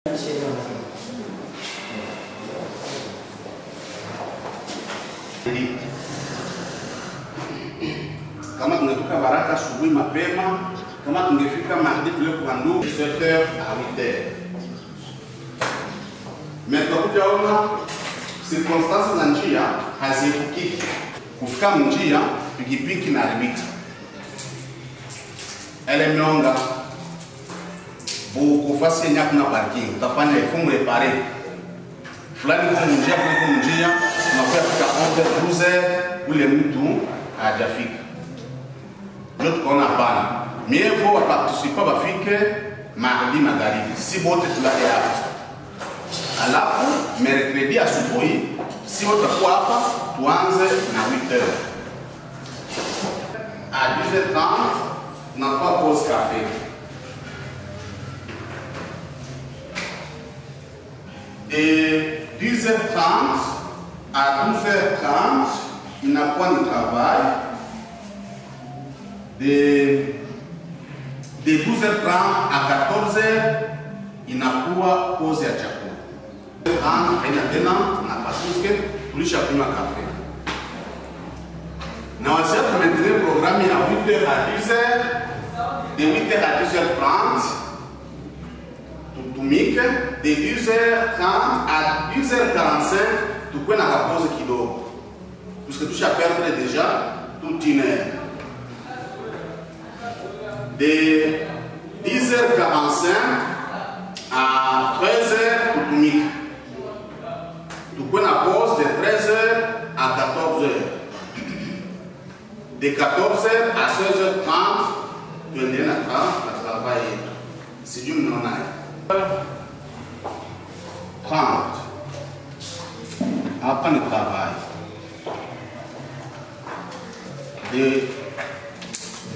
Kama tungetoka Baraka asubuhi mapema, kama tungefika mardi kule kwa ndugu 7h à 8h. Mais tutakuja ona circonstances za njia haziepukiki. Kufika njia pikipiki na haribika. Elle mionga kufasi yenye kuna parking, utafanya ifumu repare. Fulani kwa njia kwa njia, unakuwa fika 11h 12h ule mtu hajafika. Ndio tukaona hapana. Mieux vaut participer bafike mardi magharibi. Si bote tulale hapa. Alafu mercredi asubuhi si wote tutakuwa hapa tuanze na 8h. À 10h30 tunafanya pause café. Et 10h30 à 12h30 inakuwa ni travail. De 12h30 à 14h inakuwa pause ya chakula. Haina tena na pasuske tulisha kunywa kafe. Na wasia tumetengeneza programu ya 8h à 10h, de 8h à 10h30 tutumike, de 10h30 à 10h45 tukue na pause kidogo. Puisque tusha perdre déjà toute une heure. De 10h45 à 13h pour Toumik. Tu peux la pause de 13h à 14h. De 14h à 16h30, tu es à travailler. C'est du non. 30. Après le travail.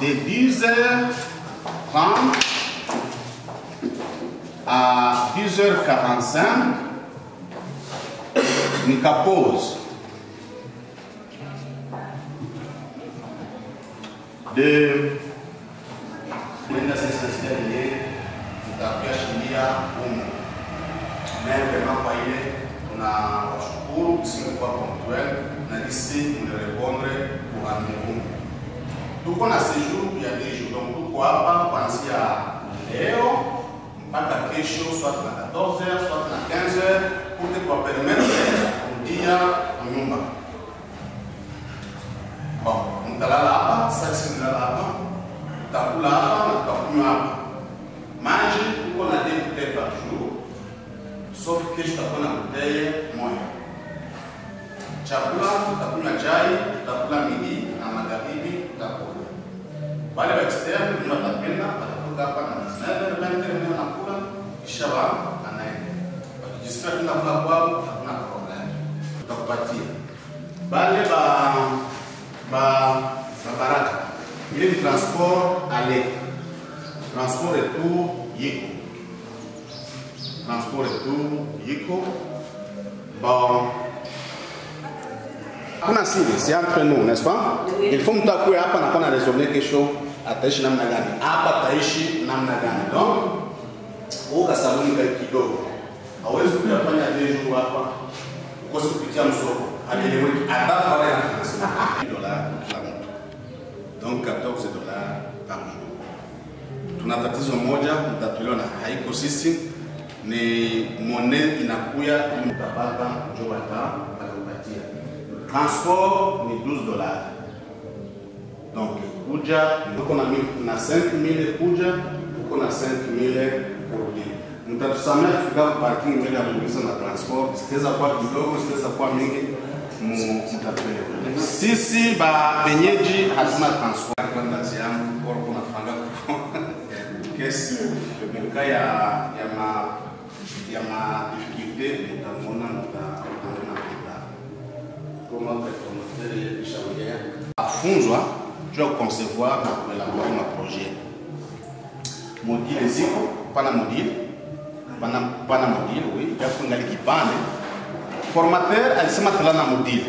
De 10h30 à 10h45, nous pause. De tuko na séjour ya 2 jours, donc tuko hapa kuanzia leo mpaka kesho, soit na 14h, soit na 15h, pour que kwa permettre kurudia nyumba. Bon, mtalala hapa, sasa mtalala hapa, tutakula hapa na tutakunywa hapa. Maji tuko na 2 bouteilles par jour, sauf que tutakuwa na bouteille moja. Chakula tutakunywa chai, tutakula midi na magharibi tutakula. Wale wa externe ndio watapenda watakuja hapa na snare ndio nakula kisha anaenda. Wakijisikia tunakula kwao hakuna problem. Tutakupatia. Wale Baraka. Ile ni transport aller. Transport retour yiko. Transport retour yiko. Bon. Kuna siri, c'est entre nous, n'est-ce pas? Il faut mtakue hapa na kuna resolve kesho ataishi namna gani. Hapa ataishi namna gani. Donc, uka saluni kwa kidogo. Hawezi kufanya 2 jours hapa. Ukose kupitia msoko. Alielewe atafa wale na $14 kila mtu. Donc $14 par jour. Tuna tatizo moja mtatuliwa na haiko sisi ni monnaie inakuya mtapata njoo atakupatia. Transport ni $12. Donc, kuja, uko na 5,000 kuja, uko na 5,000 kurudi. Mtatusamea kufika parking mbele ya mlisa na transport, sitaweza kuwa kidogo, sitaweza kuwa mingi, mtatuelewa. Sisi benyeji hatuna transport kwa ndazi yangu, kwa kuna franga kwa kesi, mka ya ma difficulté, mtamona afunzwa juu ya concevoir na kuelaborer ma projet. Modile ziko, pana modile, oui, ya kungali kipande. Formateur alisema talana modile.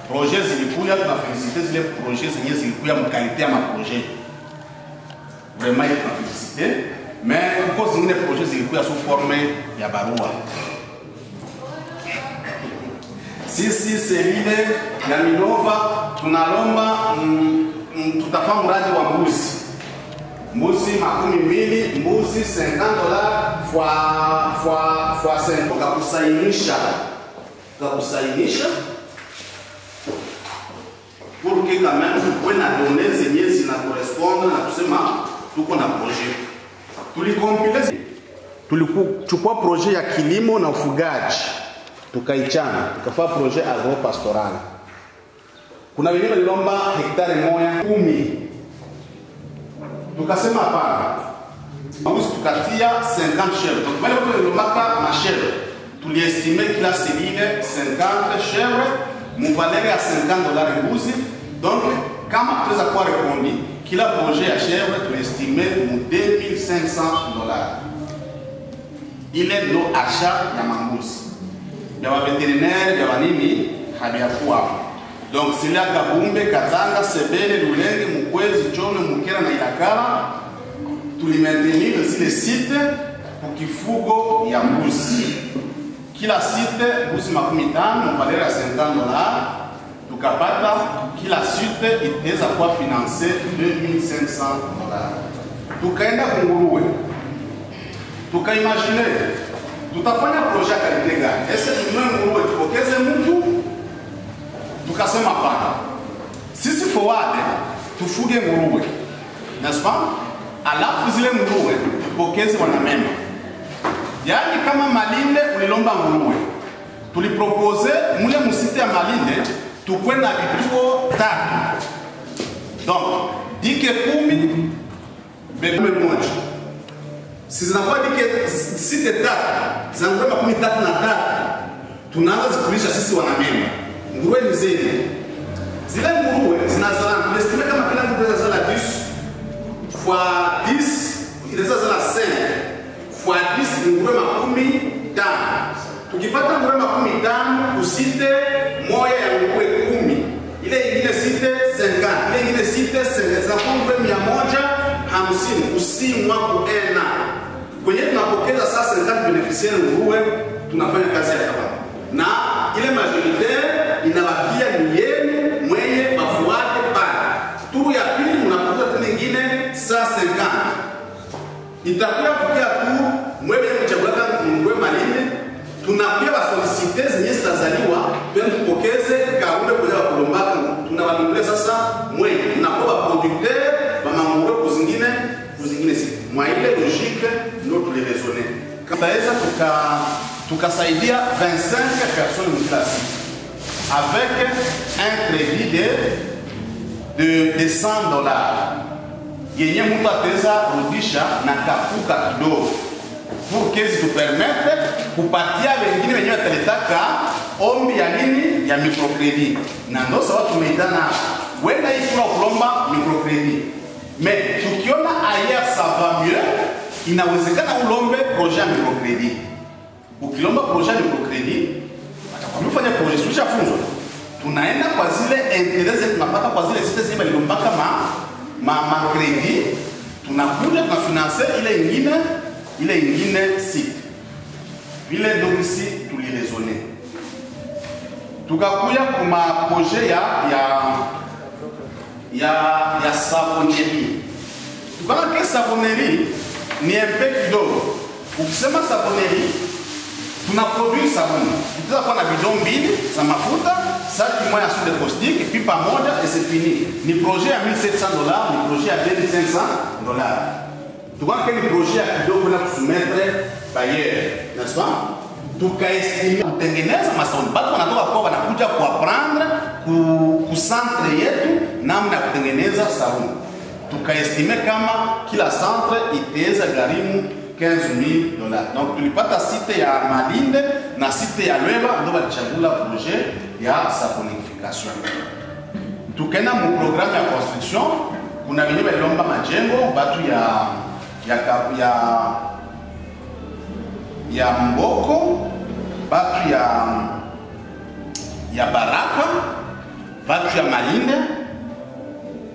Projet zilikuya, tunafelicite zile projet zenye zilikuya mkalite ya ma projet. Vraiment, il faut féliciter. mais kuko zingine projet zilikuwa sous forme ya barua. Sisi selile ya Minova tunalomba tutafanya mradi wa mbuzi. Mbuzi 20, mbuzi $50 fois 5. Tukakusainisha pour que quand même tuwe na données zenye zina correspond na kusema tuko na projet. Tulichukua projet ya kilimo na ufugaji tukaichana tukafanya projet agropastoral. Kuna wengine walilomba hektari moja 10. Tukasema hapana. Mbuzi tukatia 50 chèvres. Donc wale watu walilombaka na chèvres tuliestime kila selile 50 chèvres mu valeur ya $50 mbuzi. Donc kama tuweza kuwa rekondi kila projet ya chèvres tuliestime mu $2500. Ile ndo achat ya mambuzi. Ya waveterinaire, ya wanini habiyakuwa. Donc sila Kabumbe, Katanga, Sebele, Lulenge, Mukwezi, Chome, Mukera na Ilakala tulimaintenir zile site pour kifugo ya mbuzi. Kila site mbuzi 15 valeur ya $50. Tukapata kila site itaweza kuwa financer $2500. Tukaenda kunguruwe. Tukaimagine tutafanya projet ya kalite gani? Est-ce que tununue nguruwe tupokeze mtu? Tukasema hapana. Sisi forward tufuge nguruwe. N'est-ce pas? Alafu zile nguruwe tupokeze wanamemba. Yaani kama Malinde ulilomba nguruwe. Tulipropose mule musite ya Malinde tukwe na vituo 3. Donc, dike 10 bebe moja. Si zinakuwa dike site 3, zinakuwa 13 tunaanza zikulisha sisi wanamemba. Nguruwe ni zile. Zile nguruwe zinazala, tunestime kama kila nguruwe zinazala 10 fois 10, inazala 5 fois 10 nguruwe 15. Tukipata nguruwe 15 usite moja ya nguruwe 10. Ile ingine site 50, ile ingine site 50, zinakuwa nguruwe 150 usimwa kuena. Kwenye tunapokeza sasa 50 beneficiaire nguruwe tunafanya kazi ya kabambe. Na ile majoritaire inabakia ni yenu mwenye bafuate pale. Turu ya pili mnapoza tena nyingine 150. Itakuwa kukia tu mwenye mchagulaka nguruwe Malinde tunakuwa basoliciter zenye zitazaliwa pia tupokeze kaunde kwa kulombaka tunawanunulia sasa mwenye tunakuwa producteur ba manguruwe kuzingine si. Mwa ile logique ndio tuliraisonner. Tutaweza tukasaidia 25 personnes en classe avec un crédit de $100. Yenye mtu ataweza rudisha na kapuka kidogo pour que tu permette kupatia wengine wenyewe wataletaka ombi ya nini ya microcredit. Na ndio sababu tumeitana wenda ikula kulomba microcredit. Mais tukiona ailleurs ça va mieux, inawezekana ulombe projet ya microcredit. Ukilomba projet ya microcredit, atakwambia ufanye projet sio funzo. Tunaenda kwa zile interest tunapata kwa zile site zile lilombaka ma credit, tunakuja tunafinancer ile ingine site. Vile ndio sisi tuliraisonner. Tukakuja kuma projet ya savonnerie. Tukaona ke savonnerie ni un peu kidogo. Ukisema savonnerie tunaproduire sabuni. Tutaweza kuwa na bidon 2 za mafuta, saki moja ya soude caustique, pipa moja et c'est fini. Ni projet ya $1700, ni projet ya $2500. Tukaona ke ni projet ya kidogo na kusoumettre bailleur, n'est-ce pas? Tukaestimia kutengeneza masabuni. Watu wanatoka kwa wanakuja kuapprendre ku centre yetu namna ya kutengeneza sabuni. Tukaestime kama kila centre itaweza gharimu $15,000. Donc tulipata site ya Malinde na site ya Lweba ndio walichagula projet ya saponification. Tukaenda mu programme ya construction, kuna wenye walilomba majengo batu ya Mboko, batu ya Baraka, batu ya Malinde.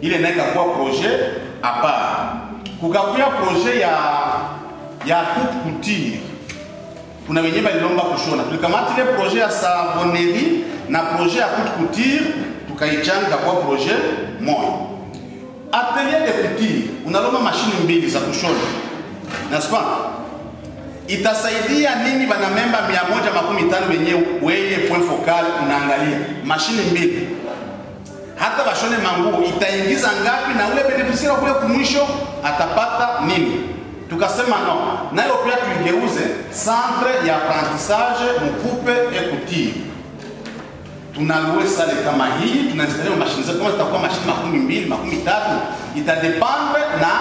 Ile naika kwa projet à part. Kukakuya projet ya haute couture. Kuna wenye balilomba kushona. Tulikamata ile projet ya savonnerie na projet ya haute couture tukaichanga kwa projet moja. Atelier de couture unaloma mashine mbili za kushona. N'est-ce pas? Itasaidia nini bana memba 115 wenye point focal unaangalia mashine mbili. Hata bashone manguo itaingiza ngapi na ule beneficiaire kule kumwisho atapata nini? Tukasema no, nayo pia tuigeuze centre ya apprentissage mkupe et couture. Tunalue sale kama hii, tunainstaller mashine zetu kama zitakuwa mashine 12, 13, itadependre na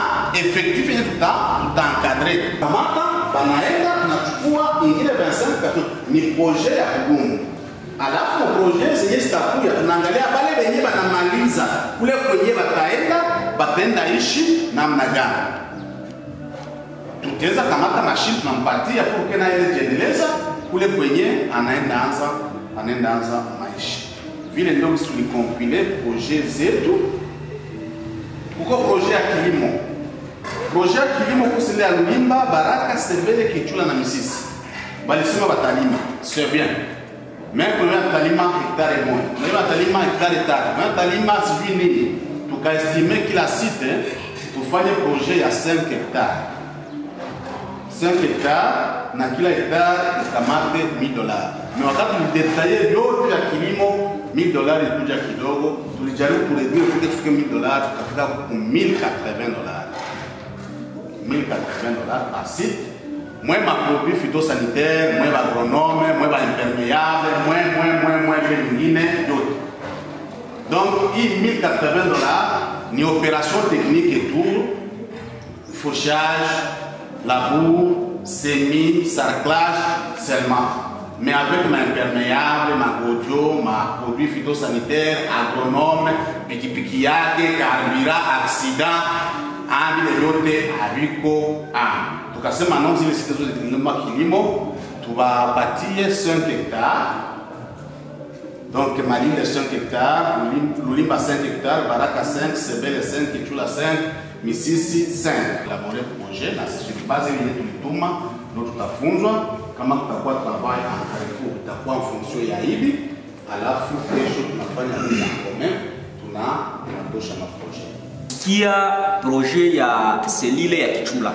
effectif yenye tutaencadrer. Kamata banaenda tunachukua ingine 25 personnes, ni projet ya kudumu. Alafu projet zenye zitakuja tunaangalia pale wenye banamaliza kule kwenye bataenda ishi namna gani. Tutaweza kamata mashine tunampatia pour que na ile jiendeleza kule kwenye anaenda anza maisha. Vile ndio tulikompile projet zetu. Kuko projet ya kilimo. Projet ya kilimo kusile ya Lulimba, Baraka, Sebele, Kichula na Misisi. Balisema batalima, c'est bien. Mais pour batalima hectare moja. Mais batalima hectare 3. Mais batalima sijui nini. Tukaestime kila site tufanye projet ya 5 hectares. 5 hectares na kila hectare ikamate $1000. Mais wakati tulidetaye yote ya kilimo $1000 ilikuja kidogo, tulijaribu kureduce kwa tufike $1000 tukafika kwa $1080. $1080 par site. Moi ma produit phytosanitaire, moi agronome, moi imperméable, moi vingine yote. Donc hii $1080 ni opération technique et tout, fauchage, labour, semis, sarclage seulement. Mais avec ma imperméable, ma godio, ma produit phytosanitaire, agronome, pikipiki yake, carburant, accident, vile yote haviko. Tukasema non zile site zote kilimo tuwapatie 5 hectares. Donc Malinde 5 hectares, Lulimba 5 hectares, Baraka 5, Sebele 5, Kichula 5, Misisi 5. Élaborer projet na sisi base ile tulituma ndio tutafunzwa kama tutakuwa travail en carrefour itakuwa en fonction ya hivi, alafu kesho tunafanya mise en commun, tunatosha na projet. Kia projet ya selile ya Kichula.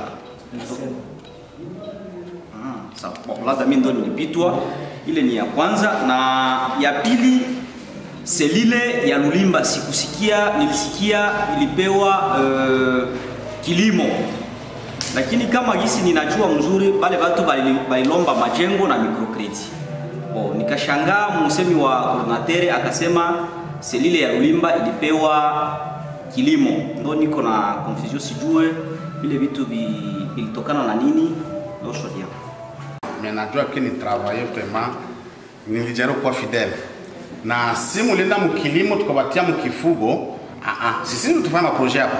Sawa. Bon, labda mimi ndo nilipitwa. Ile ni ya kwanza, na ya pili selile ya Lulimba nilisikia ilipewa kilimo. Lakini kama gisi ninajua mzuri wale watu balilomba majengo na microcredit. Nikashangaa msemi wa coordinateur akasema selile ya Lulimba ilipewa kilimo. Ndo niko na confusion, sijue vile vitu vilitokana na nini ndo shodia. Mais najua que ni travailler vraiment nilijaribu kuwa fidèle. Na si mulienda mkilimo tukabatia mkifugo, sisi tufanya projet hapa.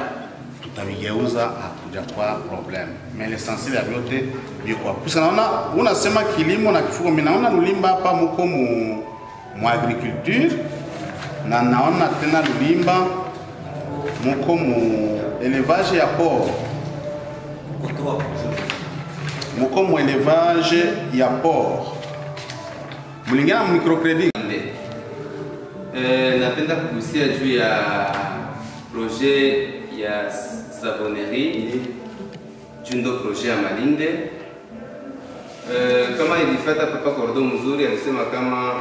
Tutavigeuza hakuja kwa problem. Mais l'essentiel ya vyote biko. Puisque naona unasema kilimo na kifugo, mimi naona Lulimba hapa mko mu agriculture na naona tena Lulimba mko mu élevage ya porc. Mko mu élevage ya porc. Mulingana mu microcredit. Napenda kugusia juu ya projet ya savonnerie jundo projet ya Malinde. Kama ilifata papa Kordo mzuri alisema kama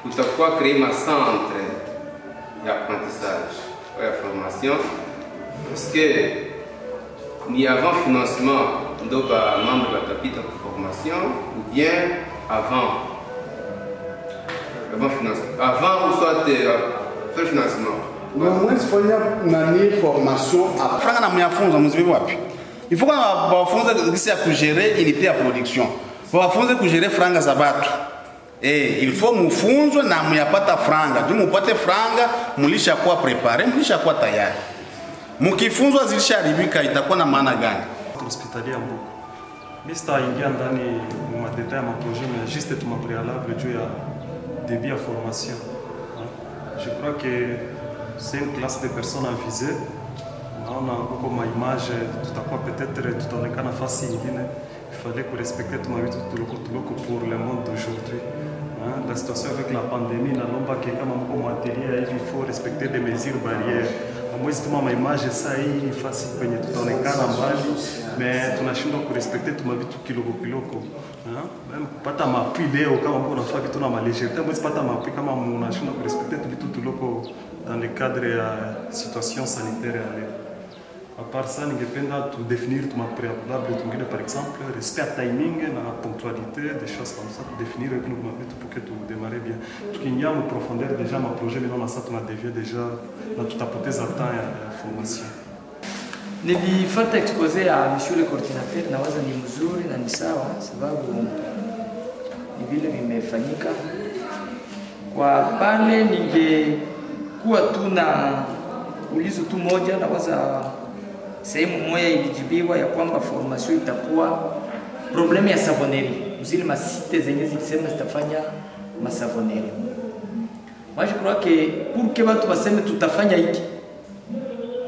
kutakuwa créer ma centre ya apprentissage ya formation parce que ni avant financement ndo ba membre batapita pour formation ou bien avant financement, avant ou soit faire financement. Moi sifanya nani formation franga na myafunza mzibi wapi? Il faut qu'on bafunze gisi ya kugérer unité ya production. Bafunze kugérer franga za batu. Il faut mufunzwe na muyapata franga. Juu mupate franga mulisha kuwa préparé, mulisha kuwa tayari. Mukifunzwa zilisharibika itakuwa na maana gani? Hospitalier Mbuku. Mimi sitaingia ndani mu détail ma projet mais juste tu préalable juu ya début à formation. Je crois que c'est une classe de personnes à viser. naona kuko maimage tutakuwa peut-être tutaonekana fasi ingine. Il fallait que respecter tout mavitu tuloko pour le monde d'aujourd'hui. La situation avec la pandémie nalomba ke kama mko mwatelia hivi il faut respecter des mesures barrières. Mwezi tuma maimage saa hii fasi kwenye tutaonekana mbali, mais tunashindwa kurespecter tuma vitu kiloko. Même kupata mapui leo kama mko nafaa kitu na malégèreté, mwezi pata mapui kama mnashindwa kurespecter vitu tuloko dans le cadre ya situation sanitaire ya leo. À part ça, ningependa tu définir tuma préalable tungine, par exemple respect à timing na ponctualité, des choses comme ça, tu définir tuma vitu pour que tu démarrer bien. Tukiingia en profondeur déjà ma projet maintenant ça tuna dévié déjà na tutapoteza temps ya formation. Nilifuata expose ya monsieur le coordinateur, nawaza ni mzuri na ni sawa, sababu ni vile vimefanyika. Kwa pale ningekuwa tu na ulizo tu moja, nawaza sehemu moja ilijibiwa ya kwamba formation itakuwa problème ya savonnerie, zile masite zenye zilisema zitafanya masavonnerie. Moi je crois que pour que watu waseme tutafanya hiki,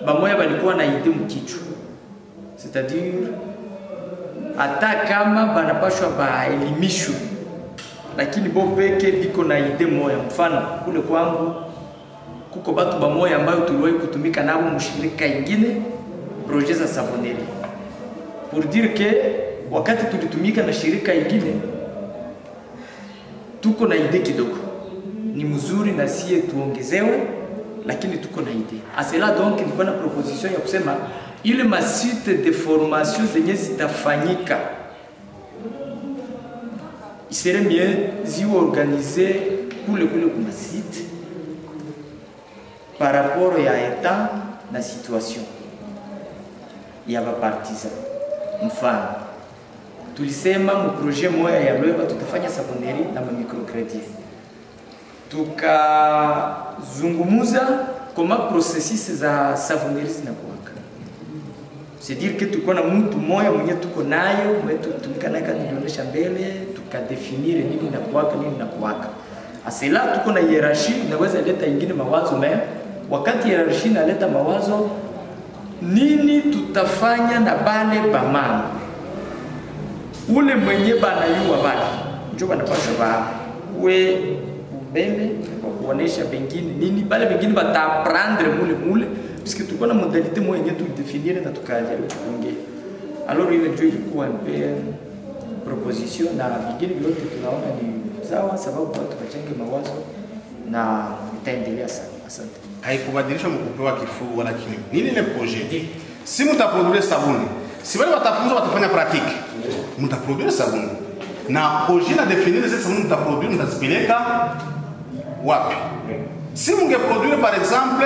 bamoya balikuwa na idée mkichwa, c'est-à-dire hata kama banapashwa baelimishwe, lakini bo peke biko na idée moya. Mfano kule kwangu kuko batu bamoya ambayo tuliwahi kutumika nabo mshirika ingine projet za savonnerie, pour dire que wakati tulitumika na shirika ingine tuko na idée kidogo, ni mzuri na sie tuongezewe, lakini tuko na idée. À cela donc nilikuwa na proposition ya kusema ile masite de formation zenye zitafanyika isere mieux ziwe organiser kule kuma site par rapport ya état na situation ya bapartisan. Mfano tulisema mu projet moya ya Lweba tutafanya savonnerie na microcredit, tukazungumuza kama processus za savonnerie zinakuwa, c'est dire que tuko na mtu moya mwenye tuko nayo mwetu tumika naye kanionyesha mbele, tukadefinire nini inakuwaka. Asela tuko na hierarchie, inaweza leta ingine mawazo mais wakati hierarchie inaleta mawazo nini tutafanya na bale bamama, ule mwenye banayua bale njo banapasha ba we mbele kwa kuonesha bengine nini bale bengine bataprendre mule puisque tuko na modalité moja yetu définir na tukajaribu kuongea. Alors ile ndio ilikuwa mpe proposition na vingine vyote tunaona ni sawa, sababu watu wachenge mawazo na itaendelea sana. Asante. Haikubadilisha mkupewa kifuu wala kinini. Nini ile projet? Si mtaproduire sabuni, si wale watafunza watafanya pratique, mtaproduire sabuni. Na projet na définir zile sabuni mtaproduire, mtazipeleka wapi? Si mungeproduire par exemple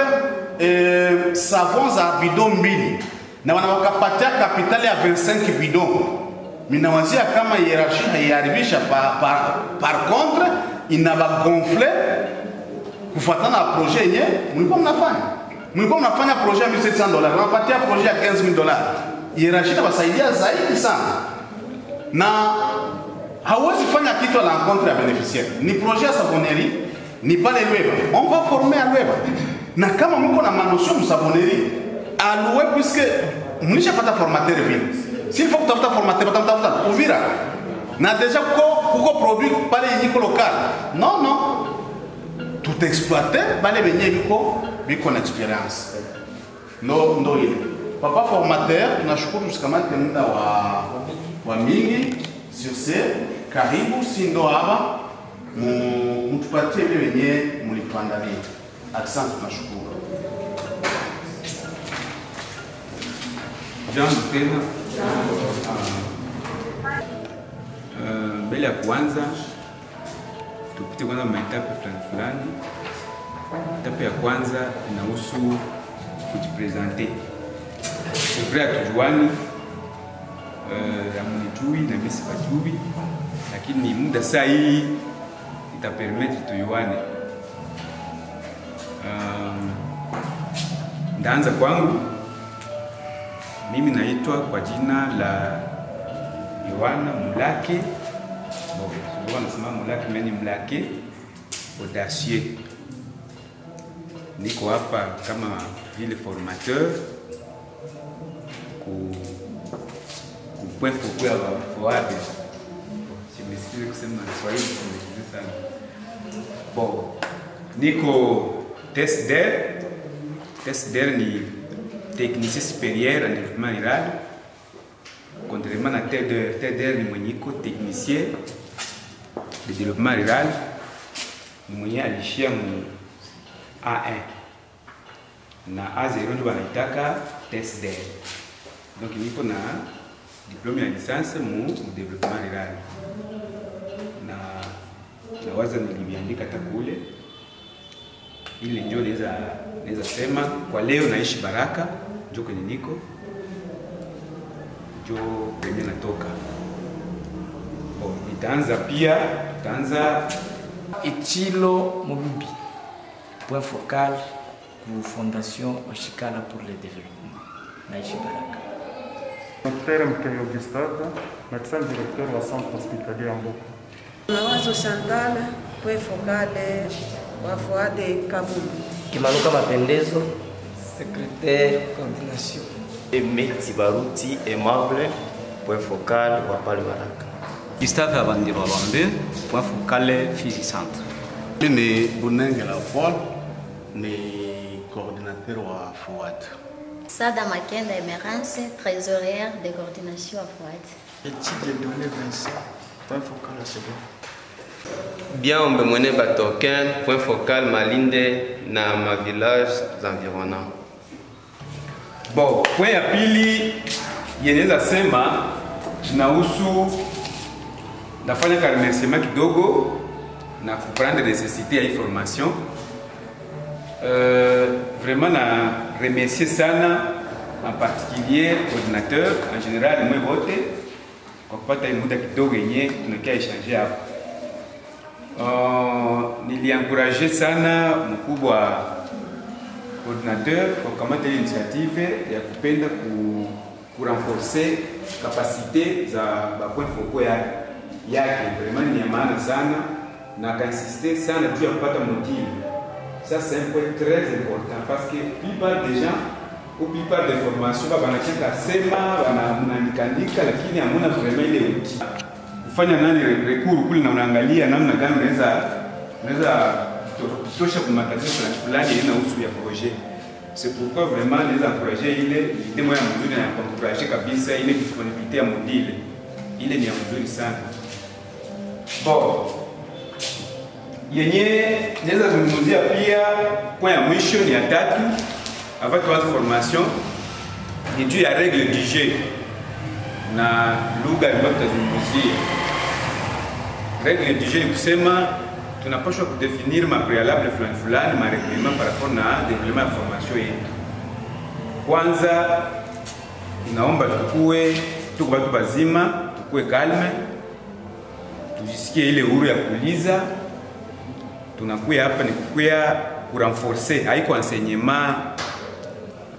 savon za bidon mbili na wanawakapatia kapitali ya 25 bidon, minawazia kama hierarchie haiharibisha par contre inabagonfle kufuatana na projet yenye mlikuwa mnafanya. Mlikuwa mnafanya projet ya $1,700, wanapatia projet ya $15,000. Hierarchie inabasaidia zaidi sana. Na hauwezi fanya kitu à l'encontre ya bénéficiaire. Ni projet ya savonnerie, ni pale Lweba. On va former à Lweba. Na kama mko na manotion savonnerie, aloué puisque mnisha pata formateur vile. S'il faut kutafuta formateur, tafuta Uvira. Na déjà kuko produit pale yiko local. Non. Tout exploiter, bale benye biko na experience. Ndo ile. Papa formateur, tunashukuru tusikamate muda wa mingi. Sur ce, karibu sindo hapa mtupatie vile benye mlituandalia. Asante, tunashukuru. Jambo tena. Mbele ya kwanza tupite kwanza maetape fulani. Etape ya kwanza inahusu kujipresenter. C'est vrai hatujuani, amunijui na mimi sipajui, lakini muda saa hii itapermettre tuyuane. Ndaanza kwangu. Mimi naitwa kwa jina la Yohana Mulake. Bon, nasema Mulake, mimi Mulake audacieux. Niko hapa kama vile formateur point focal ya forward. Simesikize kusema Kiswahili simesikize sana. Bon, niko TESDER. TESDER ni technicien supérieur en développement rural. Contrairement à TEDER, TEDER ni mwenye iko technicien de développement rural, mwenye alishia mu A1 na A0 ndio wanaitaka TESDER. Donc niko na diplôme ya licence mu développement rural. Na waza niliandika takule ili ndio naweza sema kwa leo naishi Baraka, ndio kwenye niko ndio kwenye natoka. Nitaanza Echilo Mobubi, point focal pour Fondation Washikala pour le développement. Naishi Baraka. Dr. Mkeyo Gustave, médecin directeur wa centre hospitalier Mboko. Mawazo Chantal, point focal wa Fuade Kabubi. Kimanuka Mapendezo, secrétaire coordination. Meti Baruti Aimable, point focal wa Pale Baraka. Gustave Abandiro Lombe, point focal Fizi Centre. Ni Bunenge la Paul, ni coordinateur wa FOAD. Sada Makenda Emerance, trésorière de coordination à FOAD. Étude de données Vincent, point focal à Sebo. Bien on mwene Batoken, point focal Malinde na ma village environnants. Bon, point ya pili yeneza sema tunahusu nafanya ka remerciement kidogo na kuprendre nécessité ya information. Vraiment na remercier sana en particulier coordinateur en général mwe wote kwa kupata muda kidogo yenye tunakia échanger hapo. Niliencourager sana mkubwa coordinateur kwa kamata ile initiative ya kupenda ku renforcer capacité za ba point focaux yake. Vraiment ni maana sana na insister sana juu ya kupata motive. Ça c'est un point très important parce que plupart des gens ou plupart des formations banacheka sema wanaandika lakini hamuna vraiment ile outil. Kufanya nani recours kule na unaangalia namna gani unaweza kutosha kwa matatizo fulani inahusu ya projet. C'est pourquoi vraiment les encourager ile idée moja mzuri na encourager kabisa ile disponibilité ya modile. Ile ni mzuri sana. Bon. Yenye naweza zungumzia pia point ya mwisho ni ya tatu avant tuanze formation ni juu ya règle du jeu na lugha ambayo tutazungumzia. Règle du jeu ni kusema tunapaswa kudefinir ma préalable fulani ma règlement par rapport na développement ya formation yetu. Kwanza inaomba tuko watu bazima, tukue calme, tujisikie ile huru ya kuuliza. Tunakuya hapa ni kukuya kurenforcer, haiko enseignement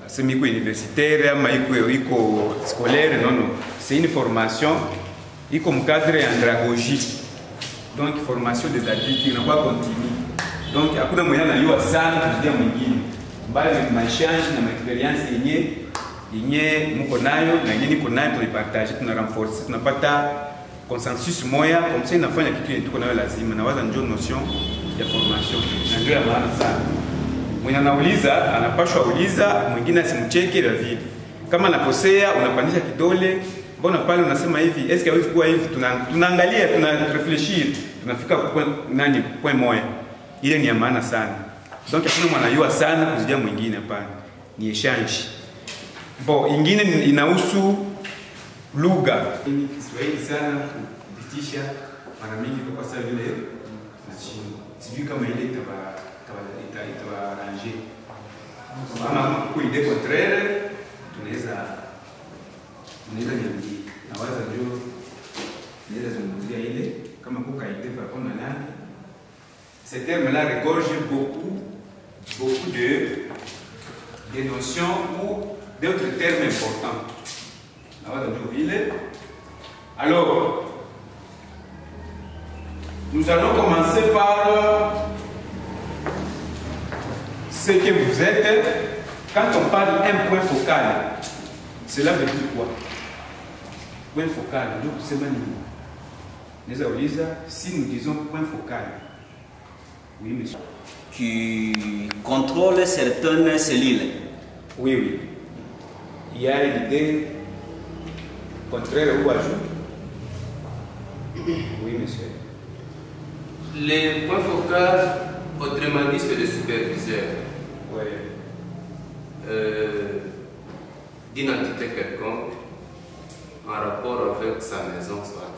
semi universitaire ama iko scolaire, non, c'est une formation iko mkadre ya andragogie. Donc formation des adultes inakuwa continue. Donc hakuna mwenye anajua sana kuzidia mwingine. Bali ni machange na experience yenye mko nayo na yenye niko nayo tunapartage, tunarenforcer, tunapata consensus moya, comme ça inafanya kitu yenye tuko nayo lazima na waza ndio notion ya formation. Na ndio ya maana sana. Mwenye anauliza anapashwa uliza, mwingine asimcheke la vile. Kama anakosea unapandisha kidole, mbona pale unasema hivi, est-ce que hawezi kuwa hivi? Tunaangalia, tunarefleshir, tunafika point moja. Ile ni ya maana sana. Donc hakuna mwanajua sana kuzidia mwingine hapana. Ni exchange. Bon, ingine inahusu lugha. Ni Kiswahili sana kupitisha mara mingi kwa sababu vile sijui kama ile itaarrange. Kama kwa idée contraire tunaweza niambie. Nawaza ndio naweza zungumzia ile kama kwa idée par rapport na nani. Ces termes-là regorgent beaucoup de notions ou d'autres termes importants. Alors, nous allons commencer par ce que vous êtes. Quand on parle d'un point focal, Cela veut dire quoi? Point focal. Donc, c'est si nous disons point focal, oui, monsieur. Qui contrôle certaines cellules. Oui, oui. Il y a une idée contraire ou ajout? Oui, monsieur. Les points focaux, autrement dit, c'est le superviseur. Oui. D'une entité quelconque en rapport avec sa maison, soit.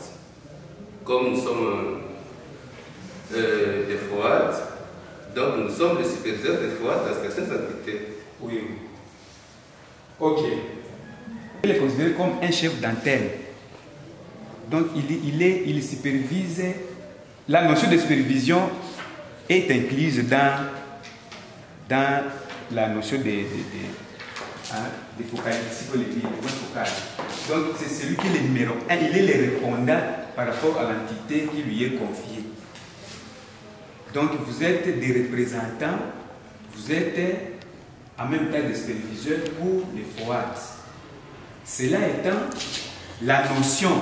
Comme nous sommes des FOAD, donc nous sommes les superviseurs des FOAD dans certaines entités. Oui. Ok. Il est considéré comme un chef d'antenne. Donc il supervise. La notion de supervision est incluse dans la notion de focalité, si vous voulez dire, de focal. Donc c'est celui qui est le numéro 1, il est le répondant par rapport à l'entité qui lui est confiée. Donc vous êtes des représentants, vous êtes en même temps des superviseurs pour les FOAD. Cela étant, la notion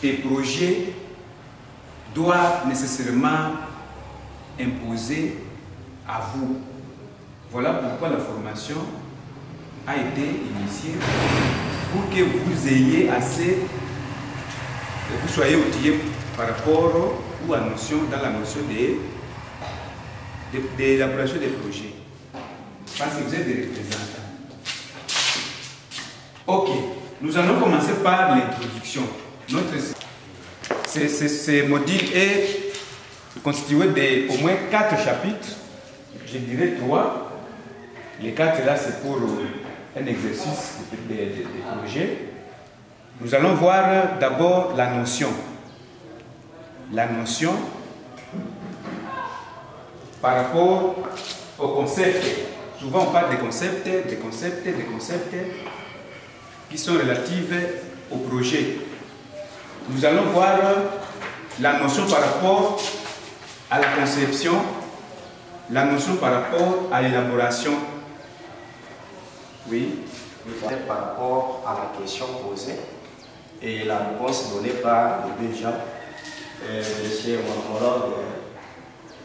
des projets doit nécessairement imposer à vous. Voilà pourquoi la formation a été initiée pour que vous ayez assez, que vous soyez outillés par rapport ou à notion, dans la notion de l'élaboration des projets. Parce que vous êtes des représentants. Ok, nous allons commencer par l'introduction. Ce module est constitué d'au moins 4 chapitres, je dirais 3. Les 4 là, c'est pour un exercice de projet. Nous allons voir d'abord la notion. La notion par rapport au concept. Souvent on parle des concepts qui sont relatifs au projet. Nous allons voir la notion par rapport à la conception, la notion par rapport à l'élaboration. Oui. Par rapport à la question posée et la réponse donnée par les deux gens, M. Monologue,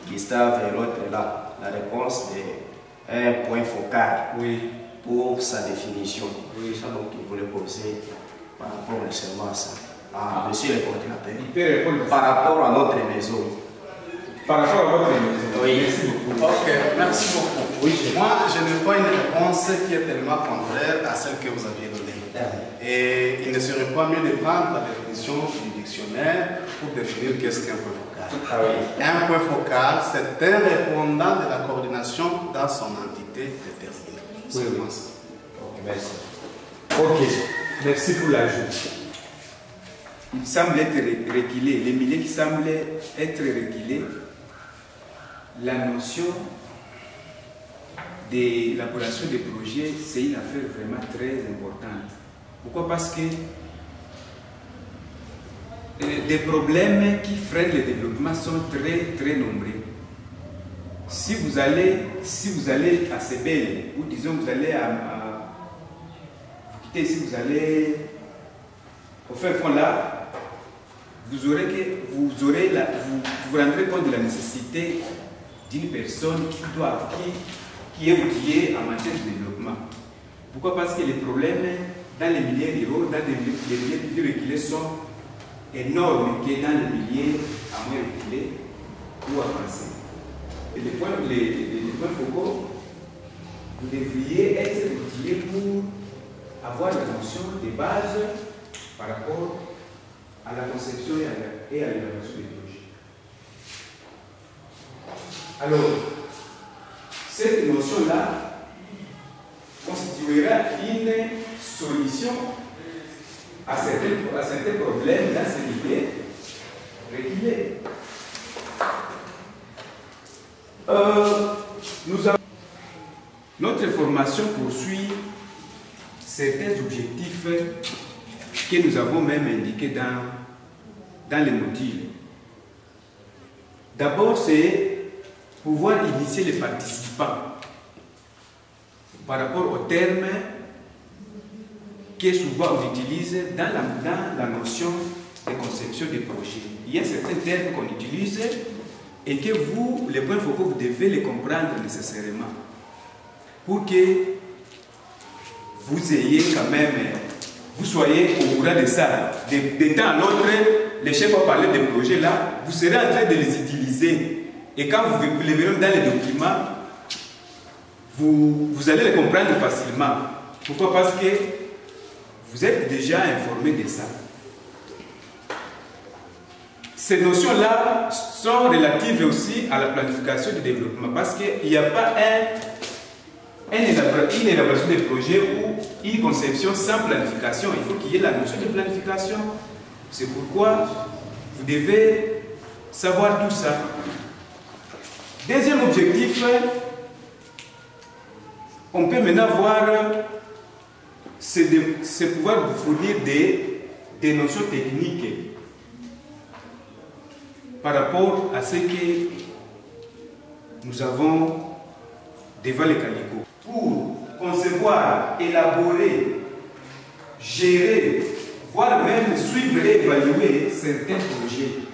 Gustave et l'autre là. La réponse est un point focal pour sa définition. Oui, ça donc il voulait poser par rapport seulement à ça. Monsieur le coordinateur, par rapport à notre maison. Par rapport à votre maison. Oui. Merci beaucoup. Ok, merci beaucoup. Oui, moi, je n'ai pas une réponse qui est tellement contraire à celle que vous aviez donnée. Et il ne serait pas mieux de prendre la définition du dictionnaire pour définir qu'est-ce qu'un point focal. Un point focal, c'est un répondant de la coordination dans son entité déterminée. Oui, oui. Ok, merci. Ok, merci pour l'ajout. Il semble être régulé, les milieux qui semblent être régulés, la notion de l'élaboration des projets, c'est une affaire vraiment très importante. Pourquoi? Parce que les problèmes qui freinent le développement sont très nombreux. Si vous allez à Sebel, ou disons vous allez vous quittez ici, vous allez au fin fond là, vous vous rendrez compte de la nécessité d'une personne qui est outillée en matière de développement. Pourquoi? Parce que les problèmes dans les milieux ruraux, dans les milieux plus reculés sont énormes que dans les milieux à moins reculés ou avancés. Et les points focaux, vous devriez être outillés pour avoir la notion des bases par rapport à la conception et à l'élaboration des projets. Alors, cette notion-là constituera une solution à certains problèmes dans ces milieux régulés. Notre formation poursuit certains objectifs que nous avons même indiqués dans les modules. D'abord, c'est pouvoir initier les participants par rapport aux termes que souvent on utilise dans la notion de conception des projets. Il y a certains termes qu'on utilise et que vous, les points focaux, vous devez les comprendre nécessairement pour que vous ayez quand même, vous soyez au courant de ça. De temps à l'autre, les chefs vont parler des projets là, vous serez en train de les utiliser. Et quand vous les verrez dans les documents, vous allez les comprendre facilement. Pourquoi? Parce que vous êtes déjà informé de ça. Ces notions-là sont relatives aussi à la planification du développement parce qu'il n'y a pas une élaboration des projets ou une conception sans planification. Il faut qu'il y ait la notion de planification. C'est pourquoi vous devez savoir tout ça. Deuxième objectif, on peut maintenant voir, c'est pouvoir vous fournir des notions techniques par rapport à ce que nous avons devant les calicots. Pour concevoir, élaborer, gérer, voire même suivre et évaluer certains projets.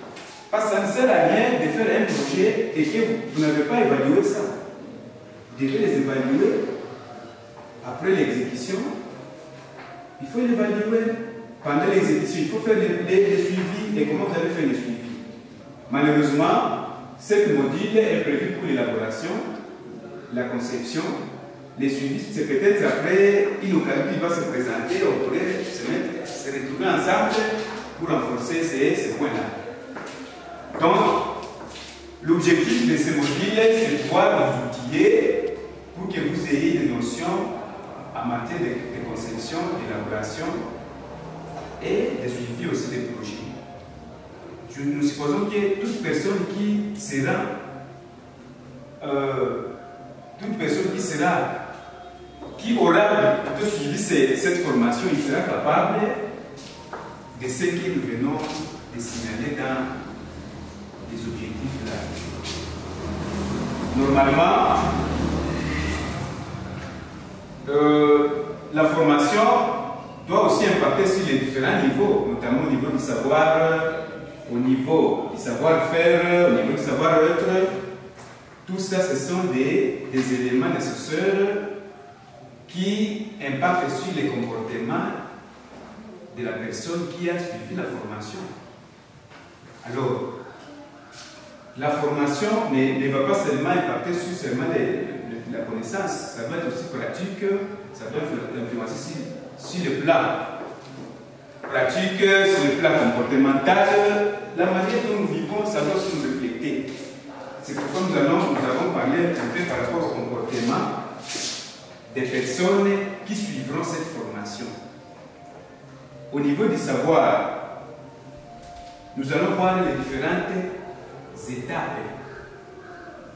Parce que ça ne sert à rien de faire un projet et que vous n'avez pas évalué ça. Vous devez les évaluer. Après l'exécution, il faut l'évaluer. Pendant l'exécution, il faut faire les suivis. Et comment vous allez faire les suivis? Malheureusement, cette module est prévu pour l'élaboration, la conception. Les suivis, c'est peut-être après une occasion qui va se présenter, on pourrait se retrouver ensemble pour renforcer ces points-là. Donc, l'objectif de ces modules, c'est de pouvoir vous outiller pour que vous ayez des notions en matière de conception, d'élaboration et de suivi aussi des projets. Nous supposons que toute personne qui aura plutôt suivi cette formation, il sera capable de ce que nous venons de signaler dans les objectifs là. Normalement, la formation doit aussi impacter sur les différents niveaux, notamment au niveau du savoir, au niveau du savoir-faire, au niveau du savoir-être. Tout ça, ce sont des éléments nécessaires qui impactent sur les comportements de la personne qui a suivi la formation. Alors, la formation ne va pas seulement impacter sur seulement la connaissance, ça va être aussi pratique, ça doit influencer sur le plan pratique, sur le plan comportemental, la manière dont nous vivons, ça doit aussi nous refléter. C'est pourquoi nous avons parlé un peu par rapport au comportement des personnes qui suivront cette formation. Au niveau du savoir, nous allons voir les différentes étapes.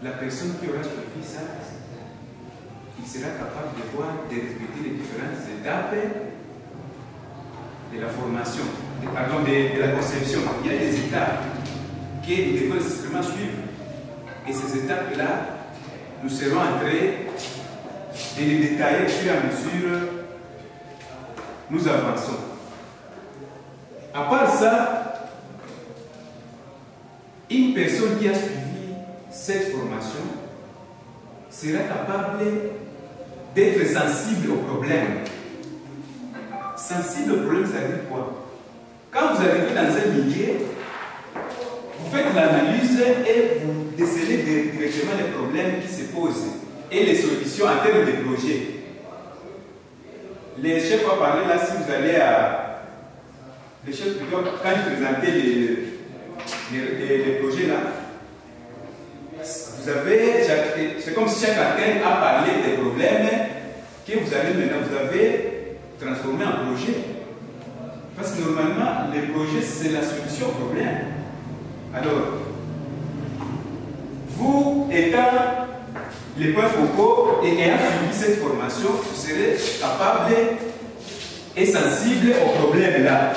La personne qui aura suivi ça, il sera capable de voir, de respecter les différentes étapes de la formation, de la conception. Il y a des étapes que nous devons nécessairement suivre. Et ces étapes-là, nous serons en train de les détailler au fur et à mesure nous avançons. À part ça, une personne qui a suivi cette formation sera capable d'être sensible aux problèmes. Sensible aux problèmes, ça veut dire quoi? Quand vous arrivez dans un milieu, vous faites l'analyse et vous décelez directement les problèmes qui se posent et les solutions en termes de projets. Les chefs vont parler là, si vous allez à... Les chefs, quand ils présentaient les projets là, vous avez... C'est comme si chaque antenne a parlé des problèmes que vous allez maintenant, vous avez transformé en projet. Parce que normalement, les projets, c'est la solution au problème. Alors, vous étant les points focaux et ayant suivi cette formation, vous serez capable et sensible aux problèmes là